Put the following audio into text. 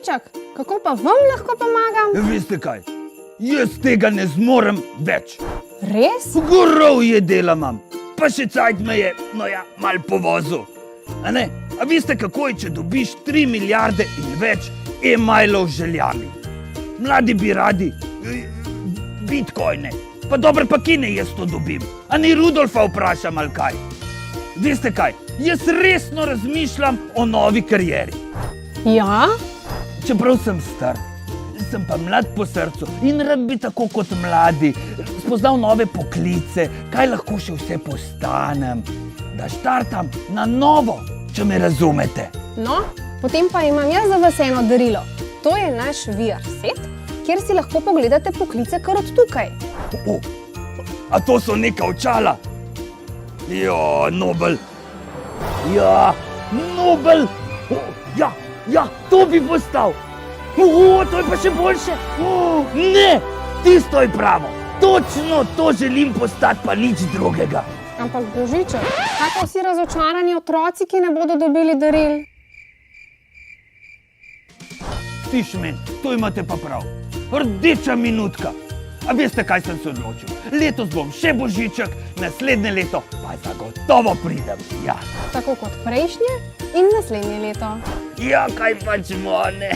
Božiček, kako pa vam lahko pomagam? Veste kaj, jaz tega ne zmorem več. Res? Gorovje dela imam, pa še cajt me je, mal povozil. A ne? A veste, kako je, če dobiš 3 milijarde in več e-mailov z željami? Mladi bi radi bitcoine, pa dobro, pa kine jaz to dobim. A ni Rudolfa vprašam ali kaj? Veste kaj, jaz resno razmišljam o novi karieri. Ja? Čeprav sem star, sem pa mlad po srcu in rad bi tako kot mladi spoznal nove poklice, kaj lahko še vse postanem, da štartam na novo, če me razumete. No, potem pa imam jaz za vas eno darilo. To je naš VR set, kjer si lahko pogledate poklice kar od tukaj. A to so neka očala? Ja, Nobel. Ja, Nobel. Ja, to bi postal. To je pa še boljše. Ne, tisto je pravo. Točno to želim postati, pa nič drugega. Ampak Božiček, kaj pa vsi razočarani otroci, ki ne bodo dobili daril? Tišmen, to imate pa prav. Rdeča minutka. A veste, kaj sem se odločil? Letos bom še Božiček, naslednje leto pa zagotovo pridem. Ja. Tako kot prejšnje in naslednje leto. Ja, kaj pač mone.